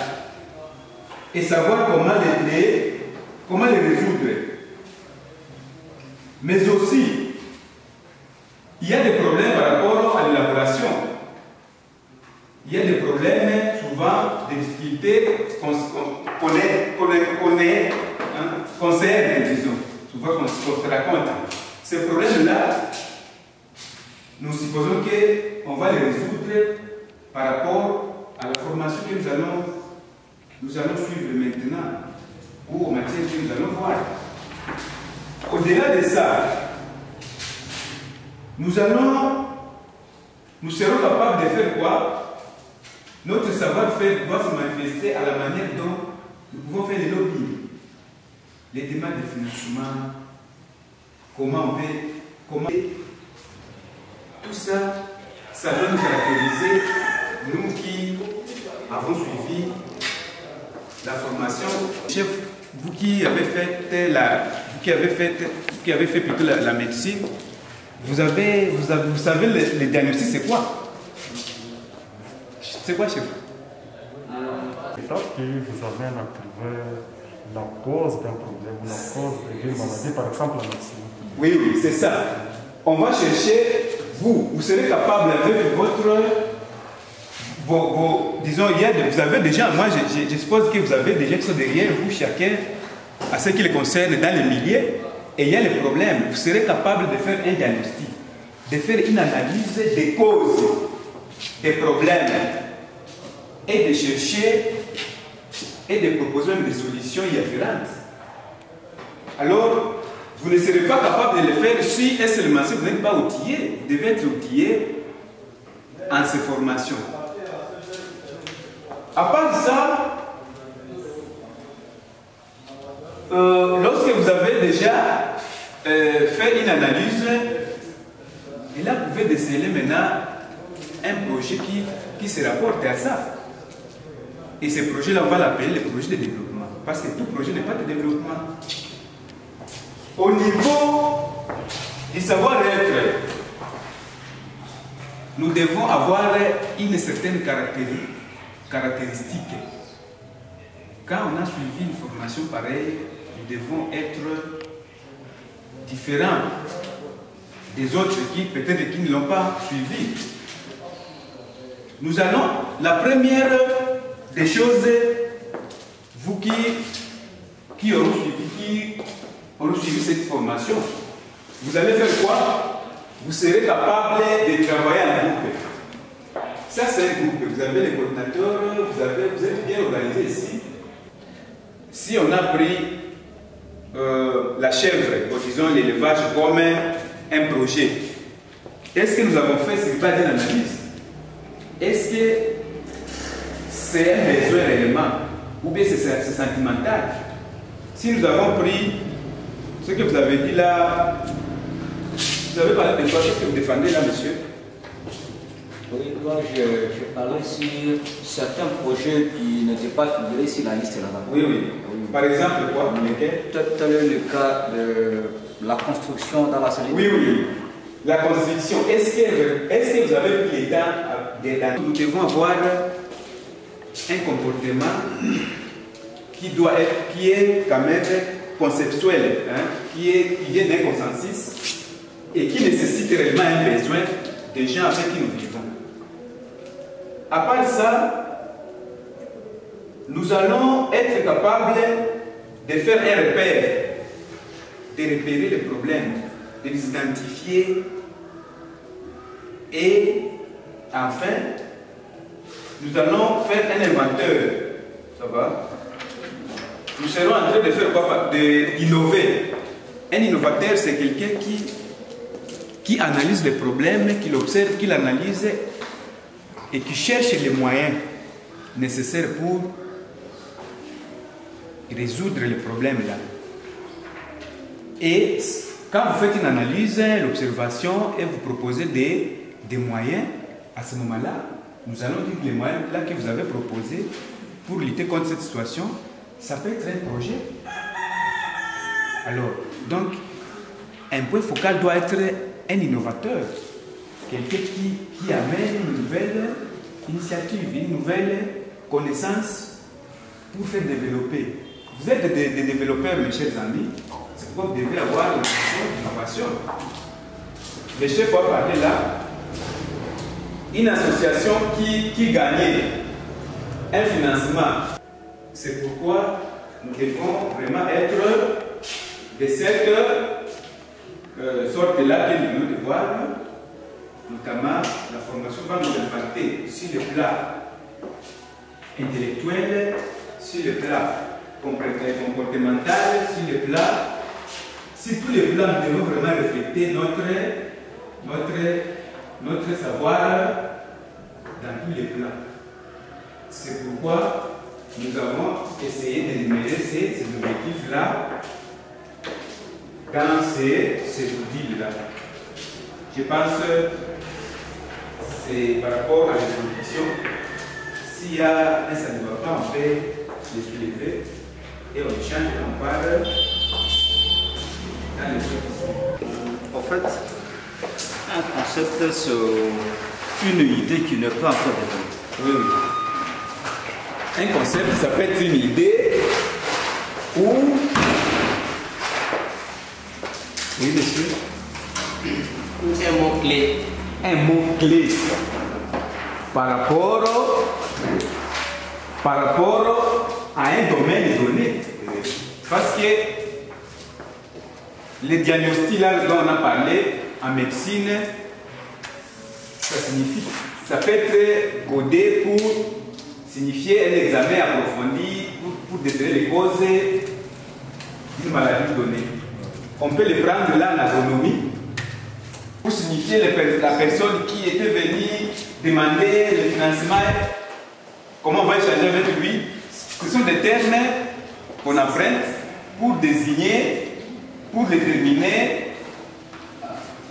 et savoir comment les résoudre. Mais aussi, il y a des problèmes par rapport à l'élaboration. Il il y a des problèmes, souvent des difficultés qu'on concerne, disons, souvent qu'on se raconte. Ces problèmes-là, nous supposons qu'on va les résoudre par rapport à la formation que nous allons suivre maintenant, ou aux matières que nous allons voir. Au-delà de ça, nous serons capables de faire quoi? Notre savoir-faire doit se manifester à la manière dont nous pouvons faire les lobbies, les demandes de financement, comment tout ça, ça doit nous caractériser, nous qui avons suivi la formation. Chef, vous qui avez fait plutôt la médecine, vous savez le diagnostic c'est quoi? C'est quoi, chef? L'étape qui vous amène à trouver la cause d'un problème, la cause d'une maladie, par exemple la médecine. Oui, oui, c'est ça. On va chercher, vous serez capable avec disons, vous avez déjà, moi je suppose que vous avez des gens qui sont derrière vous, chacun, à ce qui les concerne dans les milliers, et il y a les problèmes. Vous serez capable de faire un diagnostic, de faire une analyse des causes, des problèmes, et de chercher et de proposer des solutions y afférentes. Alors, vous ne serez pas capable de le faire si et seulement si vous n'êtes pas outillé. Vous devez être outillé en ces formations. À part ça, lorsque vous avez déjà fait une analyse, et là vous pouvez déceler maintenant un projet qui se rapporte à ça. Et ce projet-là, on va l'appeler le projet de développement. Parce que tout projet n'est pas de développement. Au niveau du savoir-être, nous devons avoir une certaine caractéristique. Quand on a suivi une formation pareille, nous devons être différents des autres qui peut-être qui ne l'ont pas suivi. Nous allons, la première des choses, vous qui auront suivi cette formation, vous allez faire quoi? Vous serez capable de travailler en groupe. Ça, c'est un groupe. Vous avez les coordinateurs, vous êtes bien organisé ici. Si on a pris la chèvre, disons l'élevage comme un projet, est-ce que nous avons fait ce pas d'une analyse? Est-ce que c'est un besoin réellement ou bien c'est sentimental? Si nous avons pris ce que vous avez dit là, vous avez parlé de quoi? Qu'est-ce que vous défendez là, monsieur? Oui, moi je parlais sur certains projets qui n'étaient pas figurés sur la liste là-bas. Oui, oui. Par exemple, quoi? Tel est le cas de la construction dans la salle. Oui, oui. La construction. Est-ce que vous avez pris les temps? Nous devons avoir un comportement qui est quand même conceptuel, hein, qui vient d'un consensus et qui nécessite réellement un besoin des gens avec qui nous vivons. À part ça, nous allons être capables de faire un repère, de repérer les problèmes, de les identifier et enfin, nous allons faire un inventaire. Ça va? Nous serons en train de faire quoi? D'innover. Un innovateur, c'est quelqu'un qui analyse les problèmes, qui l'observe, qui l'analyse et qui cherche les moyens nécessaires pour résoudre les problèmes là. Et quand vous faites une analyse, l'observation, et vous proposez des moyens, à ce moment-là, nous allons dire que les moyens là que vous avez proposés pour lutter contre cette situation, ça peut être un projet. Alors, donc, un point focal doit être un innovateur, quelqu'un qui amène une nouvelle initiative, une nouvelle connaissance pour faire développer. Vous êtes des développeurs, mes chers amis, c'est pourquoi vous devez avoir une vision d'innovation. Le chef va parler là une association qui gagnait un financement. C'est pourquoi nous devons vraiment être de cette sorte-là que nous devons voir, notamment la formation va nous impacter sur le plan intellectuel, sur le plan comportemental, sur le plan, sur tous les plans, nous devons vraiment refléter notre savoir dans tous les plans. C'est pourquoi nous avons essayé d'énumérer ces objectifs-là dans ces modules-là. Je pense que c'est par rapport à l'introduction. S'il y a un ça ne va pas, on peut les soulever et on change, on parle dans les choses. En fait, un concept, c'est une idée qui n'est pas encore développée. Oui. Un concept, ça peut être une idée ou... Oui, monsieur. Ou un mot-clé. Un mot-clé par rapport à un domaine donné. Parce que les diagnostics là dont on a parlé en médecine, ça peut être codé pour signifier un examen approfondi, pour déterminer les causes d'une maladie donnée. On peut le prendre là en agronomie pour signifier la personne qui était venue demander le financement, comment on va échanger avec lui. Ce sont des termes qu'on emprunte pour désigner, pour déterminer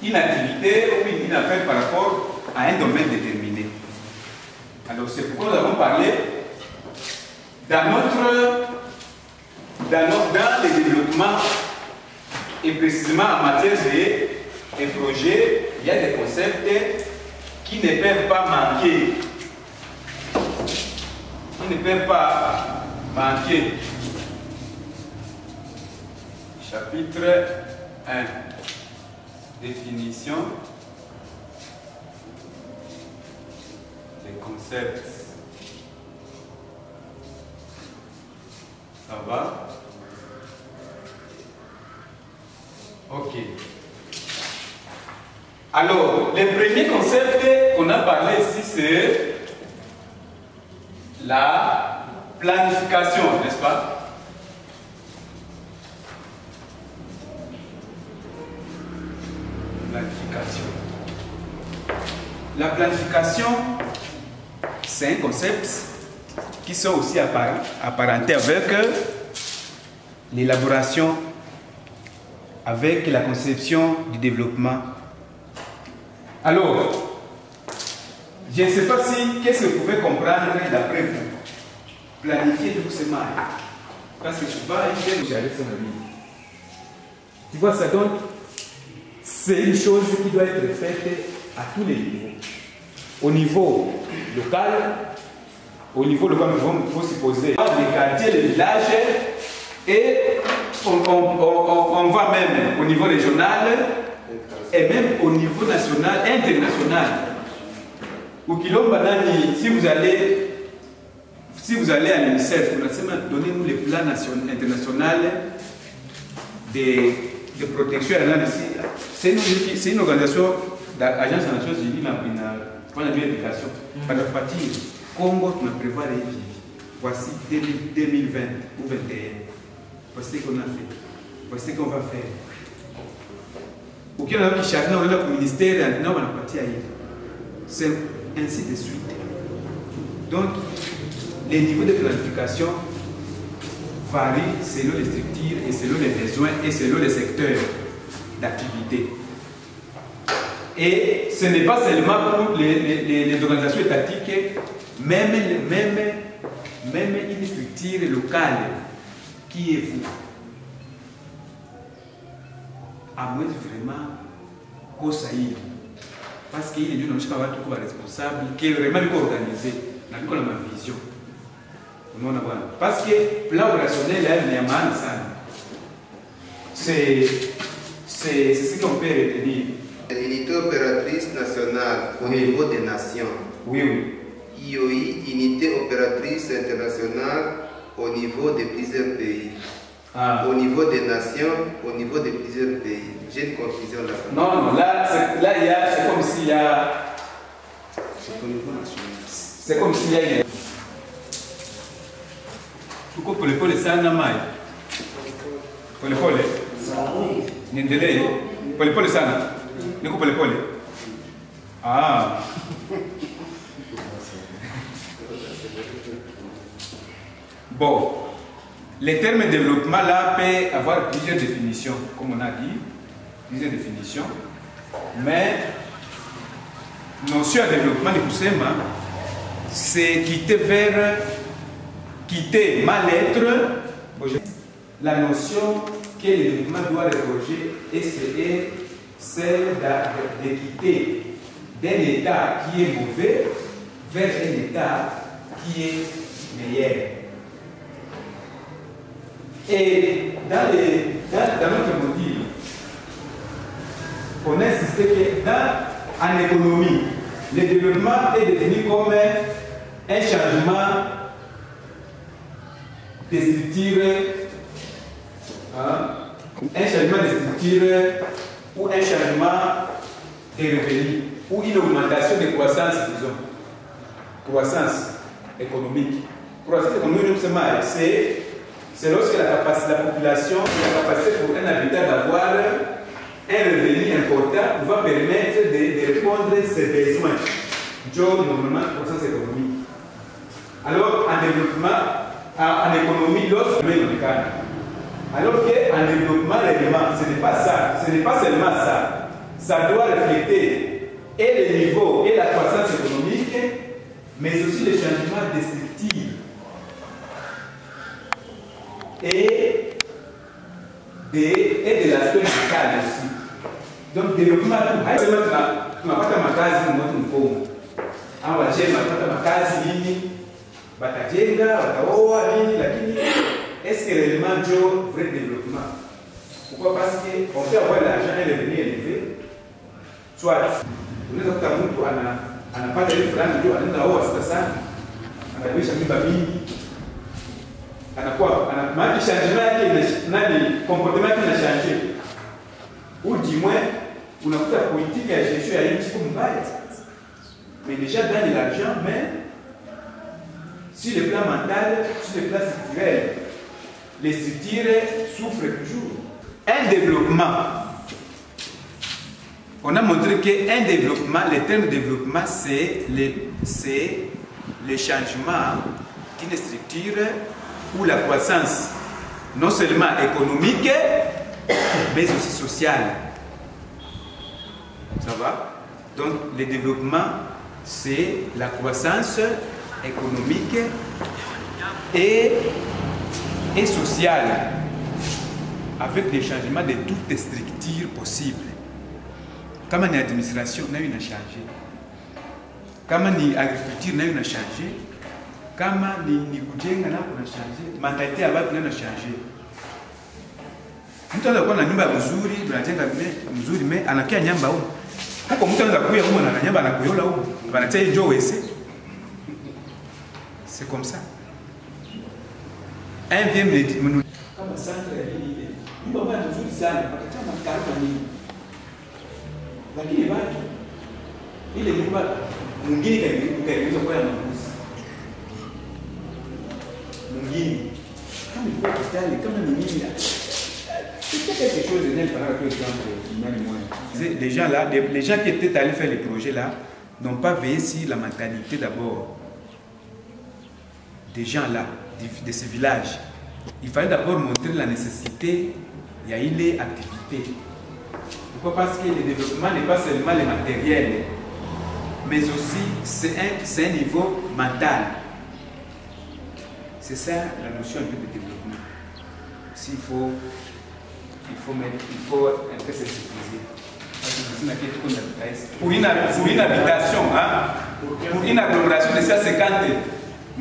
une activité ou une affaire par rapport à un domaine déterminé. Alors c'est pourquoi nous avons parlé dans le développement et précisément en matière de projets, il y a des concepts qui ne peuvent pas manquer. Qui ne peuvent pas manquer. Chapitre 1. Définition des concepts. Ça va? Ok. Alors, le premier concept qu'on a parlé ici, c'est la planification, n'est-ce pas? Planification. La planification, c'est un concept qui sont aussi apparentés avec l'élaboration, avec la conception du développement. Alors, je ne sais pas si, qu'est-ce que vous pouvez comprendre d'après vous? Planifier doucement. Parce que souvent, il faut gérer son avis. Tu vois, ça donne, c'est une chose qui doit être faite à tous les niveaux. Au niveau local, il faut se poser les quartiers, les villages, et on va même au niveau régional, et même au niveau national, international. Au Kilomba Nani, si vous allez à l'UNICEF, donnez-nous les plans internationaux de protection animale ici. C'est une organisation d'agence des Nations Unies pour l'éducation. Par la partie Congo, on prévoit les vies. Voici 2020 ou 2021. Voici ce qu'on a fait. Voici ce qu'on va faire. Aucun homme qui charge dans le ministère, non, on a parti ailleurs. C'est ainsi de suite. Donc, les niveaux de planification varient selon les structures et selon les besoins et selon les secteurs d'activité. Et ce n'est pas seulement pour les organisations étatiques, même une structure locale qui est vous. À moins vraiment qu'on s'aille. Parce qu'il y a une responsable qui est vraiment organisé. On a ma vision. Parce que plan opérationnel est un man. C'est ce qu'on peut retenir. Unité opératrice nationale au niveau des nations. Oui, oui. IOI, unité opératrice internationale au niveau de plusieurs pays. Ah. Au niveau des nations, au niveau de plusieurs pays. J'ai une confusion là. Non, non, là, c'est comme s'il y a. C'est comme s'il y a une. Tuko polepole sana mai. Polepole. Niendelee. Polepole sana. Niko polepole. Ah. Bon. Le terme développement là peut avoir plusieurs définitions, comme on a dit, plusieurs définitions. Mais notion de développement de kusema, c'est quitter mal-être. La notion que le développement doit reprocher est celle de quitter d'un état qui est mauvais vers un état qui est meilleur. Et dans notre module, on a insisté que en économie, le développement est défini comme un changement de structure, ou un changement de revenus, ou une augmentation de croissance, disons. Croissance économique. Croissance économique, c'est lorsque la population a la capacité pour un habitant d'avoir un revenu important va permettre de répondre à ses besoins. Job, normalement, croissance économique. Alors, en développement, en économie, lorsque alors qu'en développement, réellement, ce n'est pas ça. Ce n'est pas seulement ça. Ça doit refléter et le niveau et la croissance économique, mais aussi les changements de structure. Et de l'aspect médical aussi. Donc, développement, tunapata makazi mmoja mkomo. Hawa wajema wanapata makazi nini? Batajenga, wataoa nini, lakini est-ce que réellement Joe vrai développement? Pourquoi? Parce qu'on peut avoir l'argent et le revenu élevé. Soit, unaweza kuta mtu anapata ile fulani ndio anaenda oa sasa, anabisha mimba mingi. Anakuwa maana changement yake nani comportement yake inachange. Ou du moins unakuta politique ya gestion ya nchi comme mbaya. Mais déjà gagne l'argent, mais sur le plan mental, sur le plan structurel, les structures souffrent toujours. Un développement, on a montré qu'un développement, le terme développement, c'est le changement d'une structure ou la croissance, non seulement économique, mais aussi sociale. Ça va? Donc, le développement, c'est la croissance économique et sociale, avec des changements de toutes les structures possibles. Comme en administration, on a une à changer. Comme en agriculture, on a une à changer. Kama ni kujenga na kuna changer, mentalite ya watu na changer. Mtu anaweza kuwa na nyumba nzuri, tunajenga mzuri anakia nyamba huko. Huko mtu anaweza kuya huko na nyamba anakuyola huko. Banatia hiyo wese. C'est comme ça. Un vient me dire kama centre ya ile. Nyumba moja nzuri sana, bakatia makarama nini. Lakini watu ile nyumba mwingine kaingizwa kwa ya manunuzi. Les gens là, les gens qui étaient allés faire les projets là, n'ont pas veillé sur la mentalité d'abord des gens là, de ce village. Il fallait d'abord montrer la nécessité, il y a eu les activités. Pourquoi? Parce que le développement n'est pas seulement le matériel, mais aussi c'est un niveau mental. C'est ça la notion de développement. S'il faut un peu sensibiliser. Pour une habitation, pour une agglomération de 150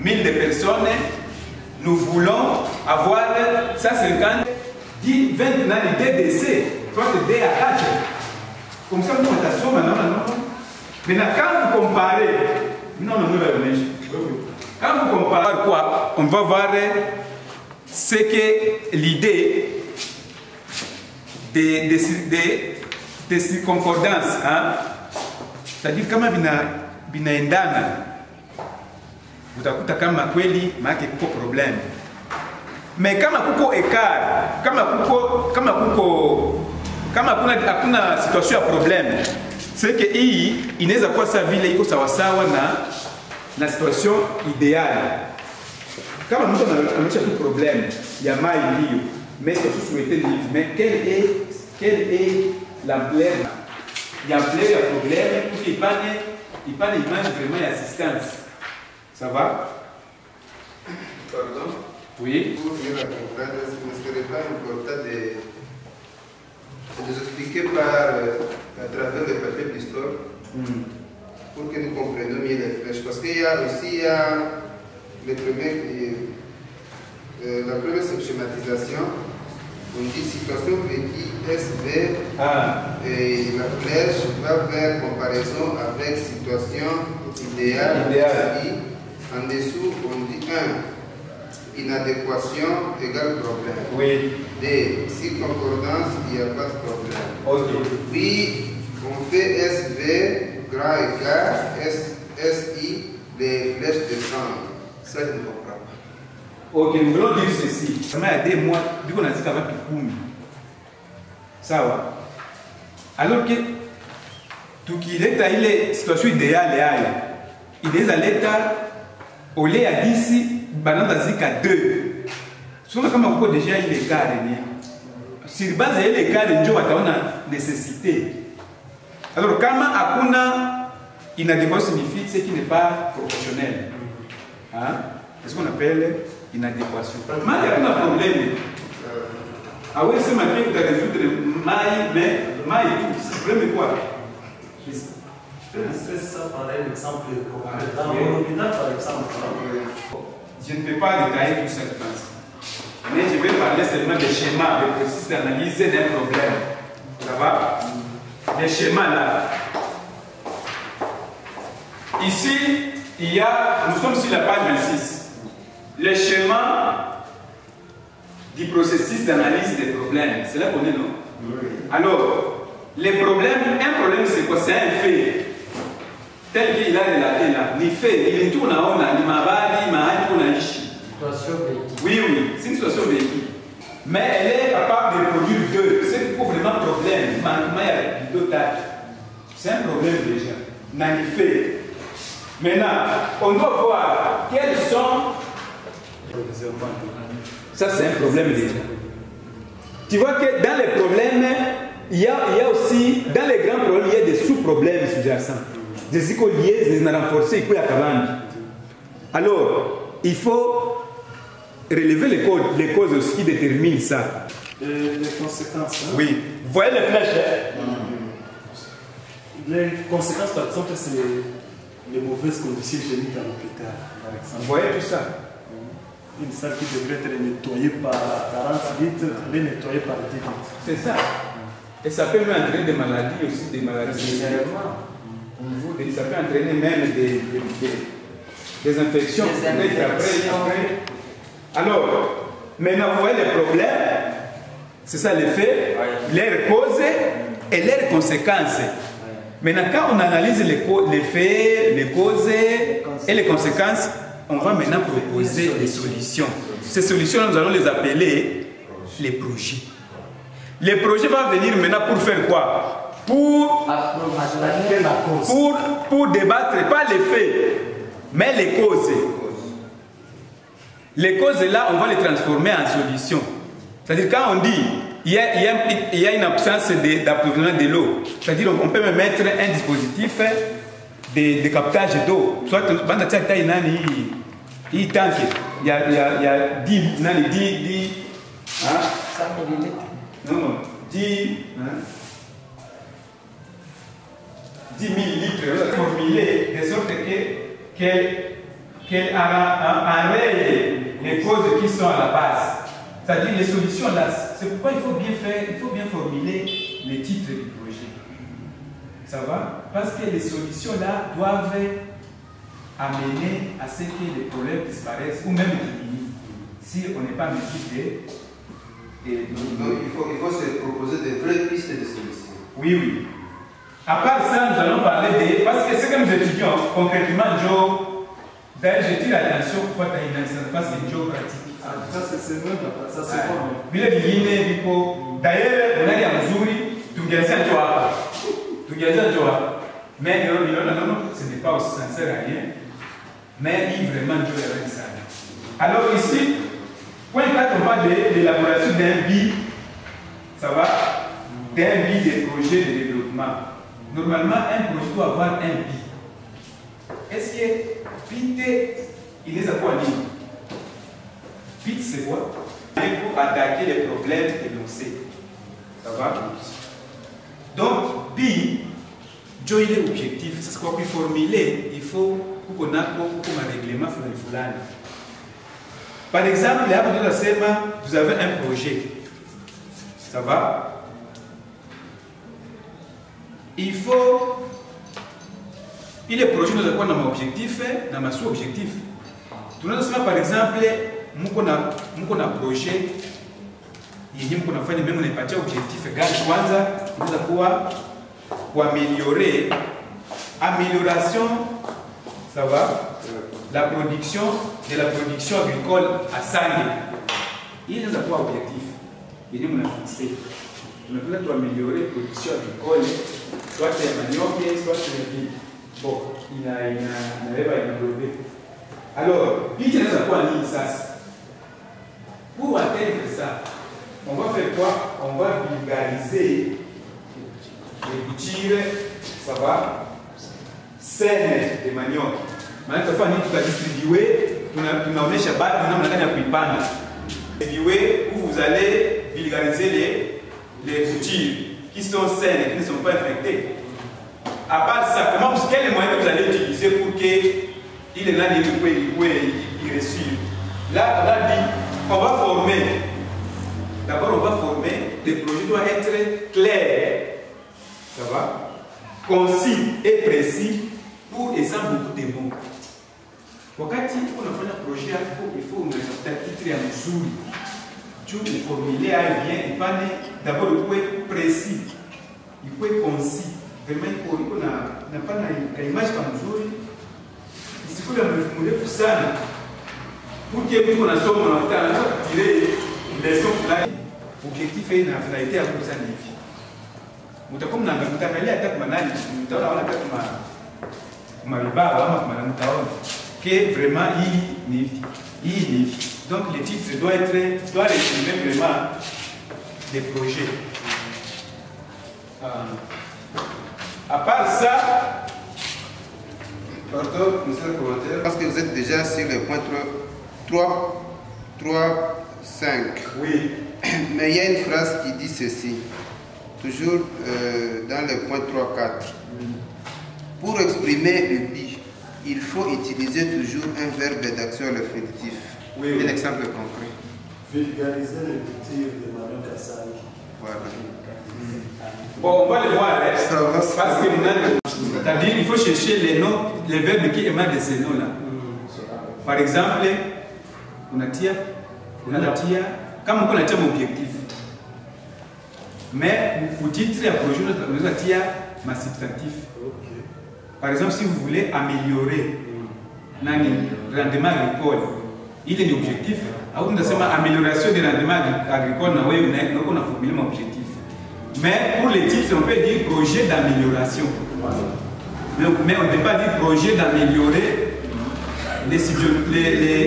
000 personnes, nous voulons avoir 150, 10, 20 décès, 3 à 4. Comme ça, nous, on t'assomme, non. Maintenant, quand vous comparez, non, quand vous comparez quoi, on va voir c'est que l'idée des circoncordances, hein? C'est-à-dire kama binaendana, utakuta kama kweli maana kuko problem. Mais kama kuko écart, kama hakuna situation ya problem, c'est que hii inaweza kuwa sawa vile iko sawasawa na situation idéale. Kama mtu anaonyesha tu problème ya mai ndio, mais surtout souhaiter vivre. Mais quelle est l'ampleur? Il y a plein de problèmes pour qu'il n'y ait pas d'image vraiment d'assistance. Ça va? Pardon? Oui. Pour mieux la comprendre, est-ce que ne serait pas important de nous expliquer à travers les papiers d'histoire pour que nous comprenions mieux les flèches? Parce qu'il y a aussi la première schématisation. On dit situation vécue SV et la flèche va vers comparaison avec situation idéale. En dessous, on dit 1. Inadéquation égale problème. Oui. 2. Si concordance, il n'y a pas de problème. Ok. Puis, on fait SV, grand écart, SI, les flèches descendent. Ça, je ne comprends pas. Ok, nous voulons dire ceci. Ça m'a aidé moi, vu qu'on a dit qu'avant Pikumi. Ça va. Alors que tout qui est à la situation idéale, il est à l'état, au lieu à 10, banana zika 2. Si on a comme déjà il est carré. Sur base de l'écart, il y a une nécessité. Alors, quand akuna inadéquation signifie ce qui n'est pas proportionnel. Hein? C'est ce qu'on appelle inadéquation. Mais il y a un problème. Ah oui, c'est ma vie que tu as résoudre maille, mais maille, c'est le problème quoi? Je peux laisser ça par un exemple concret. Dans mon hôpital, par exemple. Je ne peux pas détailler tout ça, mais je vais parler seulement des schémas, des processus d'analyse d'un problème. Ça va? Les schémas là. Ici, nous sommes sur la page 26. Le schéma du processus d'analyse des problèmes. C'est là qu'on est, non? Oui. Alors, les problèmes, un problème c'est quoi? C'est un fait. Tel qu'il a relaté là. Les faits, il tourne à on a, il m'a dit, il m'a ici. Situation vécue. Oui, c'est une situation vécue. Mais elle est capable de produire deux. C'est pour vraiment problème. Manquement, il y a deux tâches. C'est un problème déjà. Dans les faits. Maintenant, on doit voir quels sont. Ça, c'est un problème déjà. Tu vois que dans les problèmes, il y a aussi, dans les grands problèmes, il y a des sous-problèmes sous-jacents. Des écoliers, des renforcés, alors, il faut relever les causes aussi qui déterminent ça. Les conséquences. Hein? Oui. Vous voyez les flèches? Les conséquences, par exemple, c'est les mauvaises conditions hygiéniques à l'hôpital, par exemple. Vous voyez tout ça? Une salle qui devrait être nettoyée par 40 litres, elle est nettoyée par 10 litres. C'est ça. Et ça peut même entraîner des maladies aussi, des maladies. Ça peut entraîner même des infections. Alors, maintenant, vous voyez les problèmes, c'est ça les faits, leurs causes et leurs conséquences. Maintenant, quand on analyse les faits, les causes et les conséquences, on va maintenant proposer des solutions. Ces solutions, nous allons les appeler les projets. Les projets vont venir maintenant pour faire quoi? Pour débattre, pas les faits, mais les causes. Les causes là, on va les transformer en solutions. C'est-à-dire quand on dit il y a une absence d'approvisionnement de l'eau, c'est-à-dire on peut même mettre un dispositif de captage d'eau. Soit il y a 10 hein? 100 millilitres. Non, 10 millilitres formulés de sorte qu'elle enraye les causes qui sont à la base. C'est-à-dire les solutions là. C'est pourquoi il faut bien formuler les titres du projet. Ça va? Parce que les solutions là doivent amener à ce que les problèmes disparaissent ou même diminuent. Si on n'est pas motivé. Donc il faut se proposer des vraies pistes de solutions. Oui, oui. À part ça, nous allons parler des... Parce que ce que nous étudions, concrètement, Joe, d'ailleurs, je tire l'attention pour faire une parce que Joe pratique. Ça, c'est même, ça, c'est bon. D'ailleurs, on a dit à Missouri, tu gagnes un joie. Tu gagnes un joie. Mais non, ce n'est pas aussi sincère à rien. Mais il vraiment Joe avec ça. Alors ici, point 4, on parle de l'élaboration d'un BI. Ça va? D'un BI des projets de développement. Normalement, un projet doit avoir un BI. Est-ce que BIT, il est à quoi dire? BIT, c'est quoi? Pour attaquer les problèmes énoncés. Ça va? Donc, BI, Joe, il est objectif. C'est ce qu'on peut formuler. Il faut qu'on ait un règlement sur les foulades. Par exemple, vous avez un projet. Ça va? Il est projet nous avons un objectif, dans un sous-objectif. Par exemple, nous avons un projet, nous avons fait même un objectif égal. Nous avons pour améliorer amélioration, ça va, la production agricole à Sangue. Il nous a pas objectif. Il nous a fixé. Nous avons améliorer la production agricole, soit c'est manioc, soit c'est le vide. Bon, il n'avait pas développé. Alors, il nous a quoi en ça? Pour atteindre ça, on va faire quoi? On va vulgariser les boutures, ça va, saines de manioc. Maintenant, tu vas distribuer, tu n'as pas Shabbat, tu n'as pas distribuer où vous allez vulgariser les boutures qui sont saines, qui ne sont pas infectées. À part ça, quel moyen que vous allez utiliser pour qu'il ait là des il reçu? Là, on a dit, on va former. D'abord, on va former. Les projets doivent être clairs. Ça va? Concis et précis pour exemple beaucoup de mots. Quand on a fait un projet, il faut un titre à mesure. Tu peux formuler à bien. D'abord, il faut être précis. Il faut être concis. Vraiment, il n'a pas une image comme mesure. Il faut formuler pour ça. Pour que nous on a tiré les leçons. L'objectif est la finalité à cause de ça. Mutakum na mutaangalia hata kwa nani mtaona wala hata kwa mababa ama kwa mtaona que vraiment il donc les titres doivent résumer vraiment des projets. À part ça, pardon, monsieur le commentaire, parce que vous êtes déjà sur le point 3.5. Oui. Mais il y a une phrase qui dit ceci. Toujours dans le point 3.4. Pour exprimer le BI, il faut utiliser toujours un verbe d'action à l'infinitif. Oui. Un exemple concret. Vulgariser les boutures de manioc à Sangue. Voilà. Bon, on va le voir. Parce que c'est-à-dire il faut chercher les noms, les verbes qui émanent de ces noms-là. Par exemple, on a tia, comme on a tia mon objectif. Mais pour titre à projet, on a tia ma substantif. Par exemple, si vous voulez améliorer le rendement agricole, il est l'objectif. On a amélioration du rendement agricole, on a formulé mon objectif. Mais pour les titres, on peut dire projet d'amélioration. Mais on ne peut pas dire projet d'améliorer. Les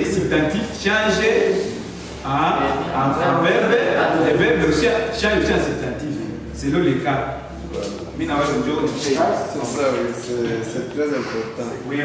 substantifs changent en verbe, les verbes aussi changent aussi en substantif. C'est là le cas. C'est ça, oui, c'est très important. Oui.